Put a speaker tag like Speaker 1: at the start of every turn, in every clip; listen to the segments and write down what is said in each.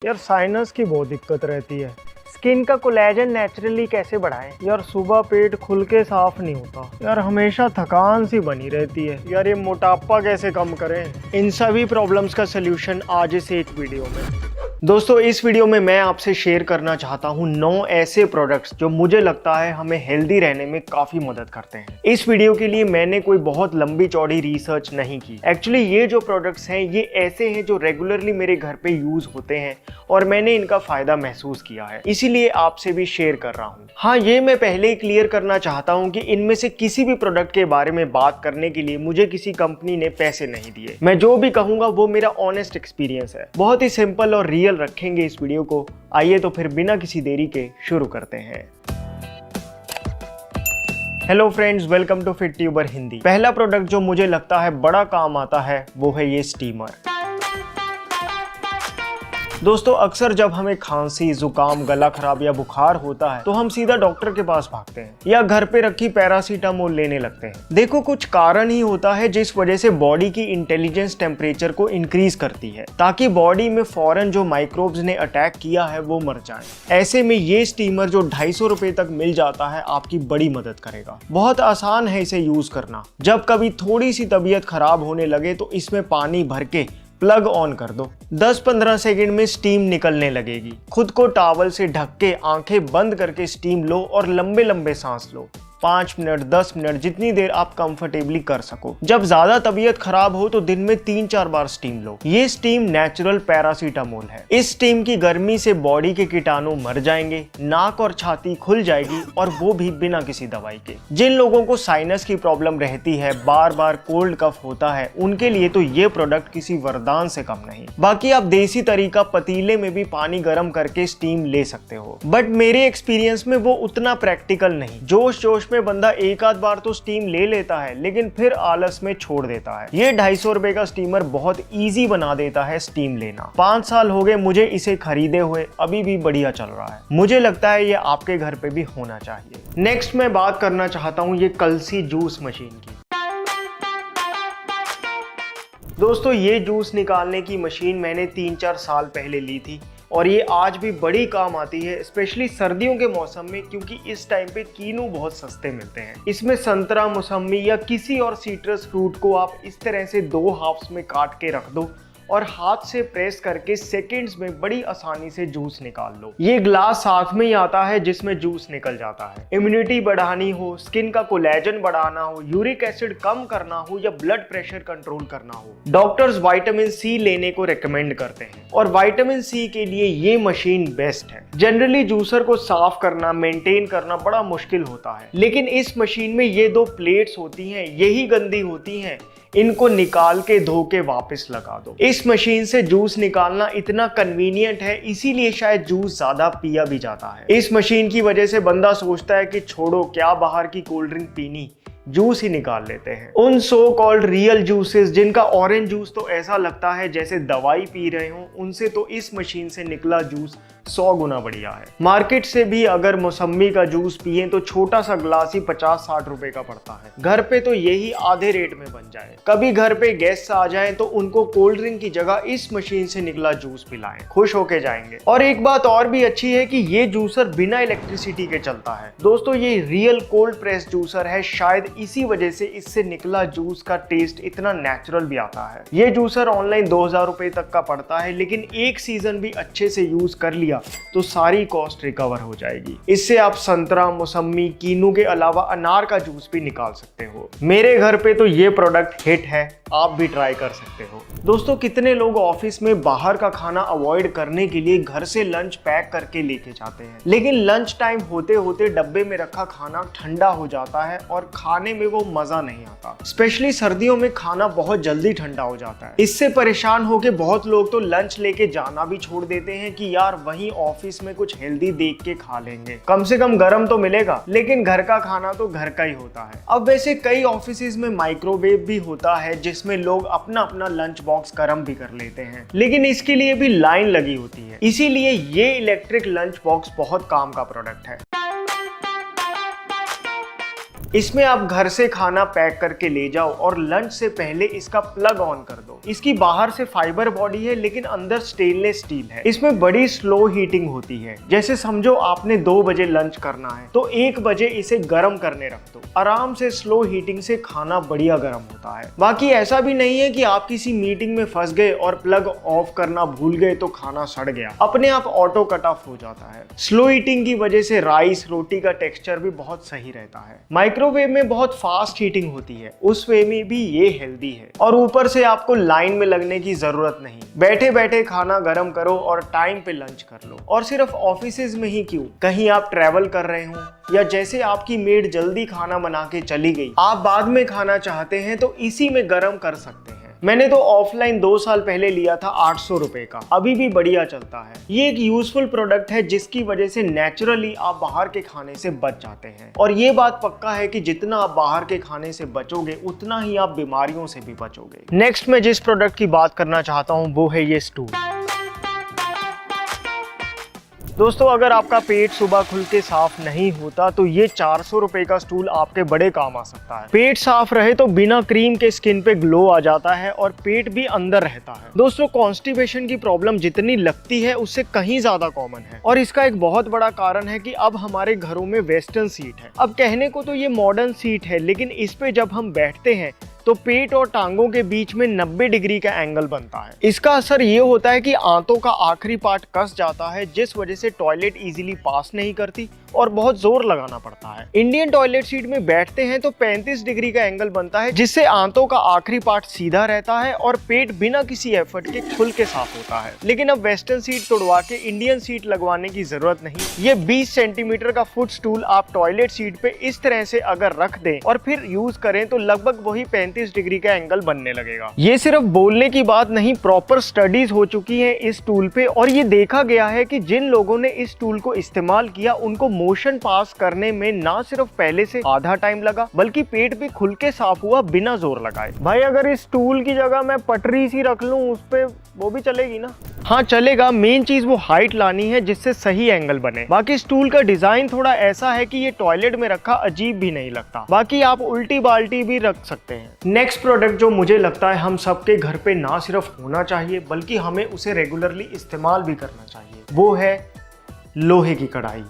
Speaker 1: यार साइनस की बहुत दिक्कत रहती है। स्किन का कोलेजन नेचुरली कैसे बढ़ाएं? यार सुबह पेट खुल के साफ नहीं होता। यार हमेशा थकान सी बनी रहती है। यार ये मोटापा कैसे कम करें? इन सभी प्रॉब्लम्स का सलूशन आज इस एक वीडियो में। दोस्तों इस वीडियो में मैं आपसे शेयर करना चाहता हूँ 9 ऐसे प्रोडक्ट्स जो मुझे लगता है हमें हेल्दी रहने में काफी मदद करते हैं। इस वीडियो के लिए मैंने कोई बहुत लंबी चौड़ी रिसर्च नहीं की। एक्चुअली ये जो प्रोडक्ट्स हैं ये ऐसे हैं जो रेगुलरली मेरे घर पे यूज होते हैं और मैंने इनका फायदा महसूस किया है, इसीलिए आपसे भी शेयर कर रहा हूँ। हाँ, ये मैं पहले ही क्लियर करना चाहता हूँ कि इनमें से किसी भी प्रोडक्ट के बारे में बात करने के लिए मुझे किसी कंपनी ने पैसे नहीं दिए। मैं जो भी कहूँगा वो मेरा ऑनेस्ट एक्सपीरियंस है। बहुत ही सिंपल और रियल रखेंगे इस वीडियो को। आइए तो फिर बिना किसी देरी के शुरू करते हैं। Hello friends, welcome to Fit Tuber Hindi. पहला प्रोडक्ट जो मुझे लगता है बड़ा काम आता है वो है ये स्टीमर। दोस्तों अक्सर जब हमें खांसी, जुकाम, गला खराब या बुखार होता है तो हम सीधा डॉक्टर के पास भागते हैं या घर पे रखी पैरासीटामोल लेने लगते हैं। देखो कुछ कारण ही होता है जिस वजह से बॉडी की इंटेलिजेंस टेम्परेचर को इंक्रीज करती है ताकि बॉडी में फौरन जो माइक्रोब्स ने अटैक किया है वो मर जाए। ऐसे में ये स्टीमर जो 250 रुपए तक मिल जाता है आपकी बड़ी मदद करेगा। बहुत आसान है इसे यूज करना। जब कभी थोड़ी सी तबीयत खराब होने लगे तो इसमें पानी भर के प्लग ऑन कर दो। 10-15 सेकंड में स्टीम निकलने लगेगी। खुद को टॉवल से ढक के आंखें बंद करके स्टीम लो और लंबे लंबे सांस लो। 5 मिनट, 10 मिनट, जितनी देर आप कंफर्टेबली कर सको। जब ज्यादा तबीयत खराब हो तो दिन में 3-4 बार स्टीम लो। ये स्टीम नेचुरल पैरासीटामोल है। इस स्टीम की गर्मी से बॉडी के कीटाणु मर जाएंगे, नाक और छाती खुल जाएगी और वो भी बिना किसी दवाई के। जिन लोगों को साइनस की प्रॉब्लम रहती है, बार बार कोल्ड कफ होता है, उनके लिए तो ये प्रोडक्ट किसी वरदान से कम नहीं। बाकी आप देसी तरीका पतीले में भी पानी गर्म करके स्टीम ले सकते हो, बट मेरे एक्सपीरियंस में वो उतना प्रैक्टिकल नहीं। जोश जोश में बंदा एक आध बार तो स्टीम ले लेता है लेकिन फिर आलस में छोड़ देता है। ये 250 रुपए का स्टीमर बहुत इजी बना देता है स्टीम लेना। 5 साल हो गए मुझे इसे खरीदे हुए, अभी भी बढ़िया चल रहा है। मुझे लगता है ये आपके घर पे भी होना चाहिए। नेक्स्ट मैं बात करना चाहता हूँ ये कलसी जूस मशीन की। दोस्तों ये जूस निकालने की मशीन मैंने 3-4 साल पहले ली थी और ये आज भी बड़ी काम आती है, स्पेशली सर्दियों के मौसम में, क्योंकि इस टाइम पे कीनू बहुत सस्ते मिलते हैं। इसमें संतरा, मौसम्मी या किसी और सीट्रस फ्रूट को आप इस तरह से 2 हाफ्स में काट के रख दो और हाथ से प्रेस करके सेकंड्स में बड़ी आसानी से जूस निकाल लो। ये ग्लास साथ में ही आता है जिसमें जूस निकल जाता है। इम्यूनिटी बढ़ानी हो, स्किन का कोलेजन बढ़ाना हो, यूरिक एसिड कम करना हो या ब्लड प्रेशर कंट्रोल करना हो, डॉक्टर्स विटामिन सी लेने को रेकमेंड करते हैं और विटामिन सी के लिए ये मशीन बेस्ट है। जनरली जूसर को साफ करना, मेंटेन करना बड़ा मुश्किल होता है, लेकिन इस मशीन में ये 2 प्लेट्स होती हैं, यही गंदी होती हैं, इनको निकाल के धो के वापस लगा दो। इस मशीन से जूस निकालना इतना कन्वीनियंट है, इसीलिए शायद जूस ज्यादा पिया भी जाता है। इस मशीन की वजह से बंदा सोचता है कि छोड़ो क्या बाहर की कोल्ड ड्रिंक पीनी, जूस ही निकाल लेते हैं। उन सो कॉल्ड रियल जूसेस जिनका ऑरेंज जूस तो ऐसा लगता है जैसे दवाई पी रहे हो, उनसे तो इस मशीन से निकला जूस 100 गुना बढ़िया है। मार्केट से भी अगर मौसम्मी का जूस पिए तो छोटा सा ग्लास ही 50-60 रुपए का पड़ता है। घर पे तो यही आधे रेट में बन जाए। कभी घर पे गेस्ट आ जाएं तो उनको कोल्ड ड्रिंक की जगह इस मशीन से निकला जूस पिलाएं, खुश होके जाएंगे। और एक बात और भी अच्छी है कि ये जूसर बिना इलेक्ट्रिसिटी के चलता है। दोस्तों ये रियल कोल्ड प्रेस जूसर है, शायद इसी वजह से इससे निकला जूस का टेस्ट इतना नेचुरल भी आता है। ये जूसर ऑनलाइन 2000 रुपए तक का पड़ता है, लेकिन एक सीजन भी अच्छे से यूज कर लिया तो सारी कॉस्ट रिकवर हो जाएगी। इससे आप संतरा, मौसम्मी, कीनू के अलावा अनार का जूस भी निकाल सकते हो। मेरे घर पे तो ये प्रोडक्ट हिट है, आप भी ट्राई कर सकते हो। दोस्तों कितने लोग ऑफिस में बाहर का खाना अवॉइड करने के लिए घर से लंच पैक करके लेके जाते हैं, लेकिन लंच टाइम होते होते डब्बे में रखा खाना ठंडा हो जाता है और खाने में वो मजा नहीं आता। स्पेशली सर्दियों में खाना बहुत जल्दी ठंडा हो जाता है। इससे परेशान होके बहुत लोग तो लंच लेके जाना भी छोड़ देते हैं कि यार वहीं ऑफिस में कुछ हेल्दी देख के खा लेंगे, कम से कम गर्म तो मिलेगा। लेकिन घर का खाना तो घर का ही होता है। अब वैसे कई ऑफिस में माइक्रोवेव भी होता है जिसमें लोग अपना अपना लंच बॉक्स गर्म भी कर लेते हैं, लेकिन इसके लिए भी लाइन लगी होती है। इसीलिए ये इलेक्ट्रिक लंच बॉक्स बहुत काम का प्रोडक्ट है। इसमें आप घर से खाना पैक करके ले जाओ और लंच से पहले इसका प्लग ऑन कर दो। इसकी बाहर से फाइबर बॉडी है लेकिन अंदर स्टेनलेस स्टील है। इसमें बड़ी स्लो हीटिंग होती है। जैसे समझो आपने 2 बजे लंच करना है तो 1 बजे इसे गर्म करने रख दो। आराम से स्लो हीटिंग से खाना बढ़िया गर्म होता है। बाकी ऐसा भी नहीं है कि आप किसी मीटिंग में फंस गए और प्लग ऑफ करना भूल गए तो खाना सड़ गया। अपने आप ऑटो कट ऑफ हो जाता है। स्लो हीटिंग की वजह से राइस रोटी का टेक्सचर भी बहुत सही रहता है। माइक्रोवेव में बहुत फास्ट हीटिंग होती है, उस वे में भी ये हेल्दी है। और ऊपर से आपको लाइन में लगने की जरूरत नहीं। बैठे बैठे खाना गर्म करो और टाइम पे लंच कर लो। और सिर्फ ऑफिसेज में ही क्यों, कहीं आप ट्रैवल कर रहे हो या जैसे आपकी मेड जल्दी खाना बना के चली गई, आप बाद में खाना चाहते हैं तो इसी में गर्म कर सकते हैं। मैंने तो ऑफलाइन 2 साल पहले लिया था 800 रुपए का, अभी भी बढ़िया चलता है। ये एक यूजफुल प्रोडक्ट है जिसकी वजह से नेचुरली आप बाहर के खाने से बच जाते हैं। और ये बात पक्का है कि जितना आप बाहर के खाने से बचोगे उतना ही आप बीमारियों से भी बचोगे। नेक्स्ट मैं जिस प्रोडक्ट की बात करना चाहता हूँ वो है ये स्टूल। दोस्तों अगर आपका पेट सुबह खुल के साफ नहीं होता तो ये 400 रुपए का स्टूल आपके बड़े काम आ सकता है। पेट साफ रहे तो बिना क्रीम के स्किन पे ग्लो आ जाता है और पेट भी अंदर रहता है। दोस्तों कॉन्स्टिपेशन की प्रॉब्लम जितनी लगती है उससे कहीं ज्यादा कॉमन है और इसका एक बहुत बड़ा कारण है कि अब हमारे घरों में वेस्टर्न सीट है। अब कहने को तो ये मॉडर्न सीट है लेकिन इस पे जब हम बैठते हैं तो पेट और टांगों के बीच में 90 डिग्री का एंगल बनता है। इसका असर ये होता है कि आंतों का आखिरी पार्ट कस जाता है जिस वजह से टॉयलेट इजीली पास नहीं करती और बहुत जोर लगाना पड़ता है। इंडियन टॉयलेट सीट में बैठते हैं तो 35 डिग्री का एंगल बनता है जिससे आंतों का आखिरी पार्ट सीधा रहता है और पेट बिना किसी एफर्ट के खुल के साफ होता है। लेकिन अब वेस्टर्न सीट तोड़वा के इंडियन सीट लगवाने की जरूरत नहीं। ये 20 सेंटीमीटर का फुट स्टूल आप टॉयलेट सीट पे इस तरह से अगर रख दें और फिर यूज करें तो लगभग वही 35 डिग्री का एंगल बनने लगेगा। ये सिर्फ बोलने की बात नहीं, प्रॉपर स्टडीज हो चुकी है इस टूल पे और ये देखा गया है कि जिन लोगों ने इस टूल को इस्तेमाल किया उनको मोशन पास करने में ना सिर्फ पहले से आधा टाइम लगा बल्कि पेट भी खुल के साफ हुआ बिना जोर लगाए। भाई अगर इस टूल की जगह मैं पटरी सी रख लूं उस पे, वो भी चलेगी ना? हाँ चलेगा, मेन चीज वो हाइट लानी है जिससे सही एंगल बने। बाकी इस टूल का डिजाइन थोड़ा ऐसा है कि ये टॉयलेट में रखा अजीब भी नहीं लगता। बाकी आप उल्टी बाल्टी भी रख सकते हैं। नेक्स्ट प्रोडक्ट जो मुझे लगता है हम सबके घर पे ना सिर्फ होना चाहिए बल्कि हमें उसे रेगुलरली इस्तेमाल भी करना चाहिए, वो है लोहे की कढ़ाई।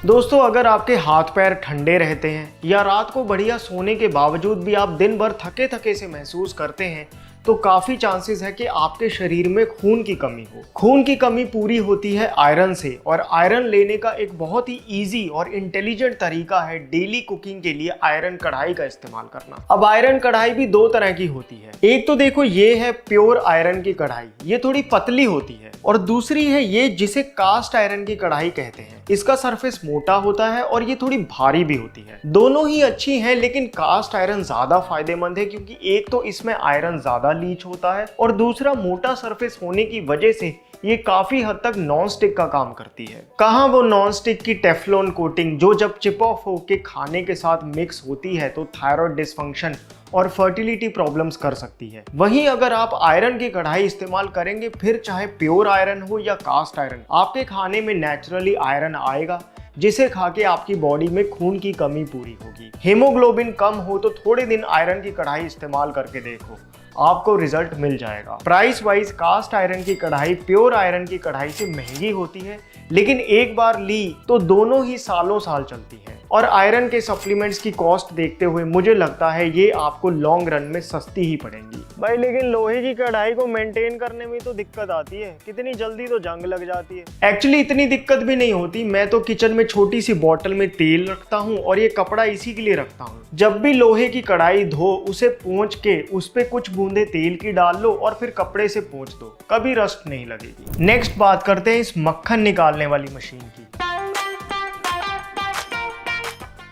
Speaker 1: दोस्तों अगर आपके हाथ पैर ठंडे रहते हैं या रात को बढ़िया सोने के बावजूद भी आप दिन भर थके थके से महसूस करते हैं तो काफी चांसेस है कि आपके शरीर में खून की कमी हो। खून की कमी पूरी होती है आयरन से और आयरन लेने का एक बहुत ही इजी और इंटेलिजेंट तरीका है डेली कुकिंग के लिए आयरन कढ़ाई का इस्तेमाल करना। अब आयरन कढ़ाई भी 2 तरह की होती है। एक तो देखो ये है प्योर आयरन की कढ़ाई, ये थोड़ी पतली होती है और दूसरी है ये जिसे कास्ट आयरन की कढ़ाई कहते हैं। इसका सरफेस मोटा होता है और ये थोड़ी भारी भी होती है। दोनों ही अच्छी हैं लेकिन कास्ट आयरन ज्यादा फायदेमंद है क्योंकि एक तो इसमें आयरन ज्यादा लीच होता है और दूसरा मोटा सरफेस होने की वजह से ये काफी हद तक नॉन स्टिक का काम करती है। कहाँ वो नॉन स्टिक की टेफ्लॉन कोटिंग जो जब चिप ऑफ होके खाने के साथ मिक्स होती है तो थायराइड डिसफंक्शन और फर्टिलिटी प्रॉब्लम्स कर सकती है। वहीं अगर आप आयरन की कढ़ाई इस्तेमाल करेंगे फिर चाहे प्योर आयरन हो या कास्ट आयरन, आपके खाने में नेचुरली आयरन आएगा जिसे खा के आपकी बॉडी में खून की कमी पूरी होगी। हेमोग्लोबिन कम हो तो थोड़े दिन आयरन की कढ़ाई इस्तेमाल करके देखो, आपको रिजल्ट मिल जाएगा। प्राइस वाइज कास्ट आयरन की कढ़ाई प्योर आयरन की कढ़ाई से महंगी होती है लेकिन एक बार ली तो दोनों ही सालों साल चलती है। और आयरन के सप्लीमेंट्स की कॉस्ट देखते हुए मुझे लगता है ये आपको लॉन्ग रन में सस्ती ही पड़ेंगी। भाई लेकिन लोहे की कढ़ाई को मेंटेन करने में तो दिक्कत आती है, कितनी जल्दी तो जंग लग जाती है। एक्चुअली इतनी दिक्कत भी नहीं होती, मैं तो किचन में छोटी सी बोतल में तेल रखता हूँ और ये कपड़ा इसी के लिए रखता हूँ। जब भी लोहे की कढ़ाई धो उसे पोंछ के उस पे कुछ बूंदे तेल की डाल लो और फिर कपड़े से पोंछ दो, कभी रस्ट नहीं लगेगी। नेक्स्ट बात करते हैं इस मक्खन निकालने वाली मशीन की।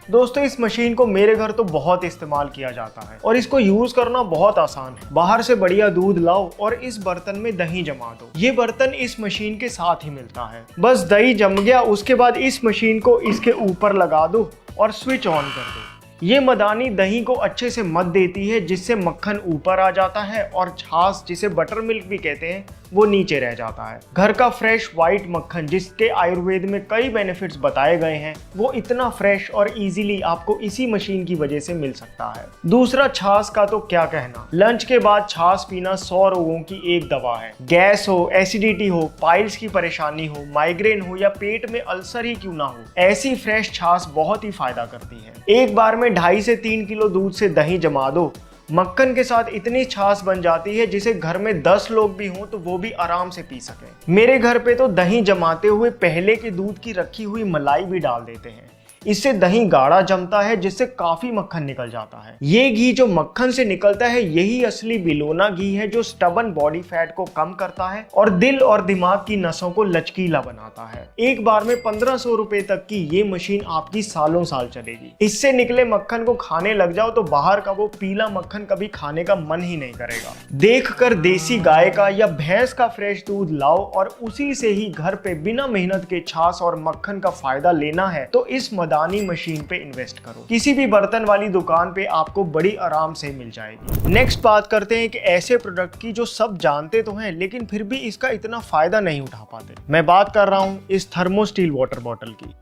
Speaker 1: दोस्तों इस मशीन को मेरे घर तो बहुत इस्तेमाल किया जाता है और इसको यूज करना बहुत आसान है। बाहर से बढ़िया दूध लाओ और इस बर्तन में दही जमा दो। ये बर्तन इस मशीन के साथ ही मिलता है। बस दही जम गया, उसके बाद इस मशीन को इसके ऊपर लगा दो और स्विच ऑन कर दो। ये मदानी दही को अच्छे से मत देती है जिससे मक्खन ऊपर आ जाता है और छाछ जिसे बटर मिल्क भी कहते हैं वो नीचे रह जाता है। घर का फ्रेश व्हाइट मक्खन जिसके आयुर्वेद में कई बेनिफिट्स बताए गए हैं, वो इतना फ्रेश और इजीली आपको इसी मशीन की वजह से मिल सकता है। दूसरा, छाछ का तो क्या कहना। लंच के बाद छाछ पीना 100 रोगों की एक दवा है। गैस हो, एसिडिटी हो, पाइल्स की परेशानी हो, माइग्रेन हो या पेट में अल्सर ही क्यों ना हो, ऐसी फ्रेश छाछ बहुत ही फायदा करती है। एक बार में 2.5 से 3 किलो दूध से दही जमा दो, मक्खन के साथ इतनी छाछ बन जाती है जिसे घर में 10 लोग भी हों तो वो भी आराम से पी सकें। मेरे घर पे तो दही जमाते हुए पहले के दूध की रखी हुई मलाई भी डाल देते हैं। इससे दही गाढ़ा जमता है जिससे काफी मक्खन निकल जाता है। ये घी जो मक्खन से निकलता है यही असली बिलोना घी है जो स्टबन बॉडी फैट को कम करता है और दिल और दिमाग की नसों को लचकीला बनाता है। एक बार में 1500 रुपए तक की ये मशीन आपकी सालों साल चलेगी। इससे निकले मक्खन को खाने लग जाओ तो बाहर का वो पीला मक्खन कभी खाने का मन ही नहीं करेगा। देखकर देसी गाय का या भैंस का फ्रेश दूध लाओ और उसी से ही घर पे बिना मेहनत के छाछ और मक्खन का फायदा लेना है तो इस मदानी मशीन पे इन्वेस्ट करो। किसी भी बर्तन वाली दुकान पे आपको बड़ी आराम से मिल जाएगी। नेक्स्ट बात करते हैं एक ऐसे प्रोडक्ट की जो सब जानते तो हैं लेकिन फिर भी इसका इतना फायदा नहीं उठा पाते। मैं बात कर रहा हूँ इस थर्मोस्टील वाटर बॉटल की।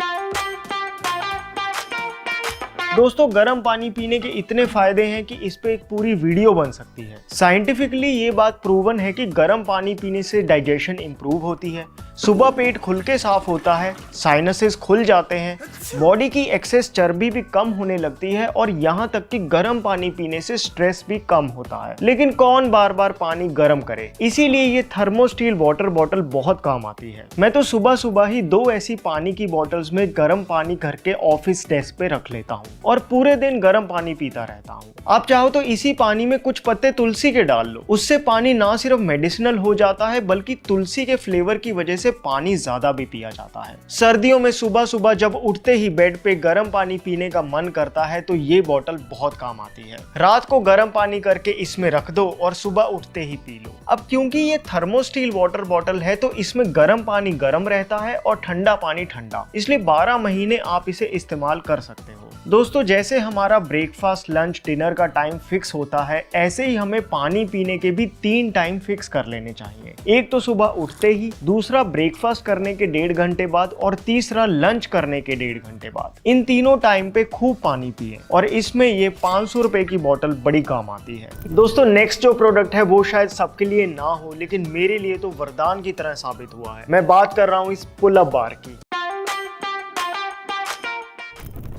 Speaker 1: दोस्तों, गर्म पानी पीने के इतने फायदे हैं कि इस पे एक पूरी वीडियो बन सकती है। साइंटिफिकली ये बात प्रूवन है कि गर्म पानी पीने से डाइजेशन इंप्रूव होती है, सुबह पेट खुल के साफ होता है, साइनसेस खुल जाते हैं, बॉडी की एक्सेस चर्बी भी कम होने लगती है और यहाँ तक कि गर्म पानी पीने से स्ट्रेस भी कम होता है। लेकिन कौन बार बार पानी गर्म करे, इसीलिए ये थर्मोस्टील वाटर बॉटल बहुत काम आती है। मैं तो सुबह सुबह ही 2 ऐसी पानी की बॉटल्स में गर्म पानी करके ऑफिस डेस्क पे रख लेता हूँ और पूरे दिन गर्म पानी पीता रहता हूँ। आप चाहो तो इसी पानी में कुछ पत्ते तुलसी के डाल लो, उससे पानी ना सिर्फ मेडिसिनल हो जाता है बल्कि तुलसी के फ्लेवर की वजह से पानी ज्यादा भी पिया जाता है। सर्दियों में सुबह सुबह जब उठते ही बेड पे गर्म पानी पीने का मन करता है तो ये बोतल बहुत काम आती है। रात को गर्म पानी करके इसमें रख दो और सुबह उठते ही पी लो। अब क्योंकि ये थर्मोस्टील वाटर बॉटल है तो इसमें गर्म पानी गर्म रहता है और ठंडा पानी ठंडा, इसलिए 12 महीने आप इसे इस्तेमाल कर सकते हो। दोस्तों, जैसे हमारा ब्रेकफास्ट, लंच, डिनर का टाइम फिक्स होता है, ऐसे ही हमें पानी पीने के भी 3 टाइम फिक्स कर लेने चाहिए। एक तो सुबह उठते ही, दूसरा ब्रेकफास्ट करने के 1.5 घंटे बाद और तीसरा लंच करने के 1.5 घंटे बाद। इन तीनों टाइम पे खूब पानी पिए और इसमें ये 500 रुपए की बोतल बड़ी काम आती है। दोस्तों, नेक्स्ट जो प्रोडक्ट है वो शायद सबके लिए ना हो लेकिन मेरे लिए तो वरदान की तरह साबित हुआ है। मैं बात कर रहा हूँ इस पुल अप बार की।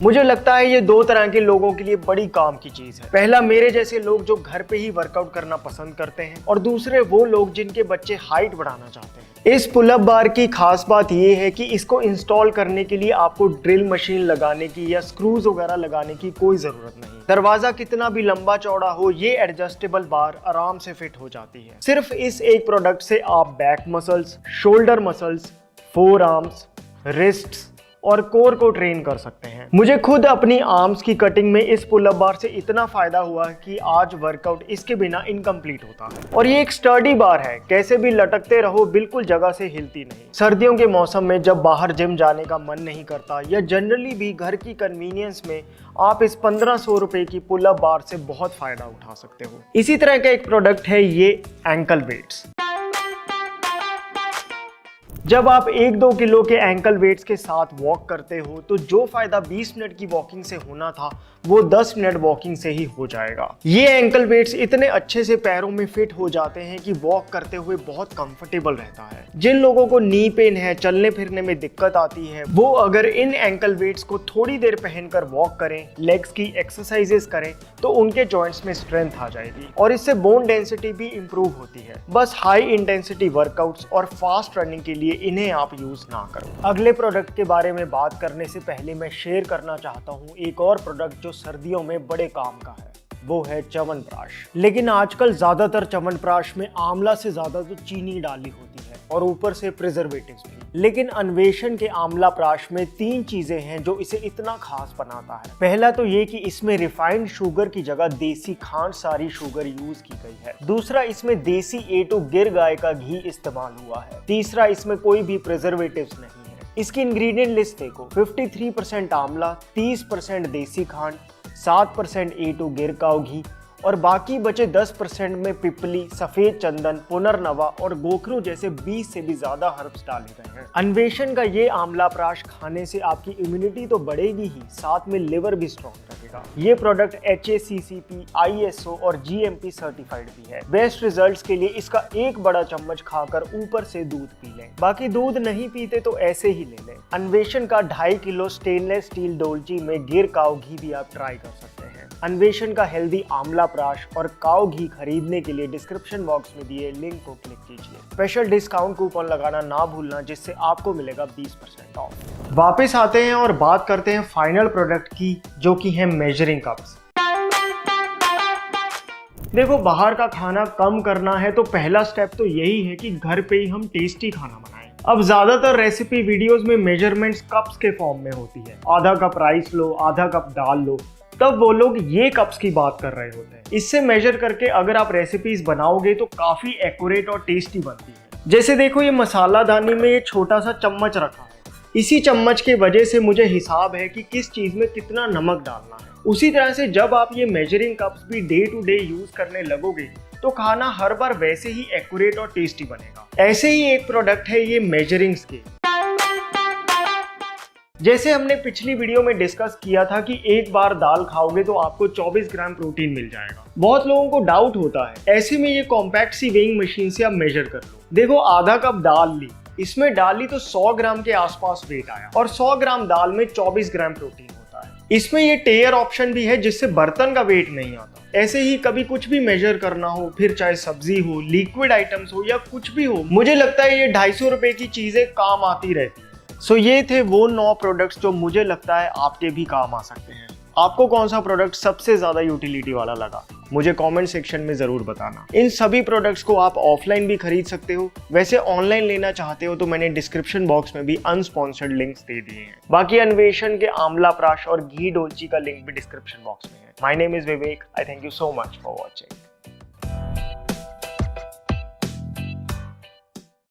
Speaker 1: मुझे लगता है ये 2 तरह के लोगों के लिए बड़ी काम की चीज है। पहला, मेरे जैसे लोग जो घर पे ही वर्कआउट करना पसंद करते हैं और दूसरे वो लोग जिनके बच्चे हाइट बढ़ाना चाहते हैं। इस पुल अप बार की खास बात ये है कि इसको इंस्टॉल करने के लिए आपको ड्रिल मशीन लगाने की या स्क्रूज वगैरह लगाने की कोई जरूरत नहीं। दरवाजा कितना भी लंबा चौड़ा हो, ये एडजस्टेबल बार आराम से फिट हो जाती है। सिर्फ इस एक प्रोडक्ट से आप back muscles, shoulder muscles, fore arms, wrists और कोर को ट्रेन कर सकते हैं। मुझे खुद अपनी आर्म्स की कटिंग में इस पुल अप बार से इतना फायदा हुआ कि आज वर्कआउट इसके बिना इनकम्प्लीट होता है। और ये एक स्टर्डी बार है, कैसे भी लटकते रहो, बिल्कुल जगह से हिलती नहीं। सर्दियों के मौसम में जब बाहर जिम जाने का मन नहीं करता या जनरली भी घर की कन्वीनियंस में आप इस 1500 रुपए की पुल अप बार से बहुत फायदा उठा सकते हो। इसी तरह का एक प्रोडक्ट है ये एंकल वेट्स। जब आप 1-2 किलो के एंकल वेट्स के साथ वॉक करते हो तो जो फायदा 20 मिनट की वॉकिंग से होना था वो 10 मिनट वॉकिंग से ही हो जाएगा। ये एंकल वेट्स इतने अच्छे से पैरों में फिट हो जाते हैं कि वॉक करते हुए बहुत कंफर्टेबल रहता है। जिन लोगों को नी पेन है, चलने फिरने में दिक्कत आती है, वो अगर इन एंकल वेट्स को थोड़ी देर पहनकर वॉक करें, लेग्स की एक्सरसाइजेस करें तो उनके जॉइंट्स में स्ट्रेंथ आ जाएगी और इससे बोन डेंसिटी भी इंप्रूव होती है। बस हाई इंटेंसिटी वर्कआउट्स और फास्ट रनिंग के लिए इन्हें आप यूज ना करो। अगले प्रोडक्ट के बारे में बात करने से पहले मैं शेयर करना चाहता हूँ एक और प्रोडक्ट जो सर्दियों में बड़े काम का है, वो है च्यवनप्राश। लेकिन आजकल ज्यादातर च्यवनप्राश में आंवला से ज्यादा तो चीनी डाली होती है और ऊपर से प्रिजर्वेटिव्स भी। लेकिन अन्वेषण के आंवला प्राश में 3 चीजें हैं जो इसे इतना खास बनाता है। पहला तो ये कि इसमें रिफाइंड शुगर की जगह देसी खांड सारी शुगर यूज की गई है। दूसरा, इसमें देसी A2 गिर गाय का घी इस्तेमाल हुआ है। तीसरा, इसमें कोई भी प्रिजर्वेटिव्स नहीं है। इसकी इंग्रेडिएंट लिस्ट देखो, 53% आंवला, 30% देसी खांड, 7% A2 गिर काऊ घी और बाकी बचे 10% में पिपली, सफेद चंदन, पुनर्नवा और गोखरू जैसे 20 से भी ज्यादा हर्ब्स डाले गए हैं। अन्वेषण का ये आंवला प्राश खाने से आपकी इम्यूनिटी तो बढ़ेगी ही, साथ में लिवर भी स्ट्रॉन्ग रहेगा। ये प्रोडक्ट HACCP, ISO और GMP सर्टिफाइड भी है। बेस्ट रिजल्ट्स के लिए इसका एक बड़ा चम्मच खाकर ऊपर से दूध पी लें, बाकी दूध नहीं पीते तो ऐसे ही ले लें। अन्वेषण का 2.5 किलो स्टेनलेस स्टील डोलची में गिर काव घी भी आप ट्राई कर सकते हैं। अन्वेषण का हेल्दी आंवला प्राश और काव घी खरीदने के लिए डिस्क्रिप्शन बॉक्स में दिए लिंक को क्लिक कीजिए। स्पेशल डिस्काउंट कूपन लगाना ना भूलना, जिससे आपको मिलेगा 20% ऑफ। वापस आते हैं और बात करते हैं फाइनल प्रोडक्ट की, जो कि है मेजरिंग कप्स। देखो, बाहर का खाना कम करना है तो पहला स्टेप तो यही है कि घर पे ही हम टेस्टी खाना बनाएं। अब ज्यादातर रेसिपी वीडियोस में मेजरमेंट्स कप्स के फॉर्म में होती है। आधा कप राइस लो, आधा कप दाल लो, तब वो लोग ये कप्स की बात कर रहे होते हैं। इससे मेजर करके अगर आप रेसिपीज बनाओगे तो काफी एक्यूरेट और टेस्टी बनती है। जैसे देखो, ये मसाला दानी में ये छोटा सा चम्मच रखा है। इसी चम्मच के वजह से मुझे हिसाब है कि किस चीज में कितना नमक डालना है। उसी तरह से जब आप ये मेजरिंग कप्स भी डे टू डे यूज करने लगोगे तो खाना हर बार वैसे ही एक्यूरेट और टेस्टी बनेगा। ऐसे ही एक प्रोडक्ट है ये मेजरिंग स्केल। जैसे हमने पिछली वीडियो में डिस्कस किया था कि एक बार दाल खाओगे तो आपको 24 ग्राम प्रोटीन मिल जाएगा। बहुत लोगों को डाउट होता है, ऐसे में ये कॉम्पैक्ट सी वेइंग मशीन से आप मेजर कर लो। देखो, आधा कप दाल ली, इसमें डाली तो 100 ग्राम के आसपास वेट आया और 100 ग्राम दाल में 24 ग्राम प्रोटीन होता है। इसमें ये टेयर ऑप्शन भी है, जिससे बर्तन का वेट नहीं आता। ऐसे ही कभी कुछ भी मेजर करना हो, फिर चाहे सब्जी हो, लिक्विड आइटम्स हो या कुछ भी हो, मुझे लगता है ये 250 रुपए की चीजें काम आती रहती है। सो ये थे वो 9 प्रोडक्ट्स जो मुझे लगता है आपके भी काम आ सकते हैं। आपको कौन सा प्रोडक्ट सबसे ज्यादा यूटिलिटी वाला लगा, मुझे कमेंट सेक्शन में जरूर बताना। इन सभी प्रोडक्ट्स को आप ऑफलाइन भी खरीद सकते हो। वैसे ऑनलाइन लेना चाहते हो तो मैंने डिस्क्रिप्शन बॉक्स में भी अनस्पॉन्सर्ड लिंक्स दे दिए हैं। बाकी अन्वेषण के आंवला प्राश और घी डोलची का लिंक भी डिस्क्रिप्शन बॉक्स में है। My name is Vivek. I thank you so much for watching.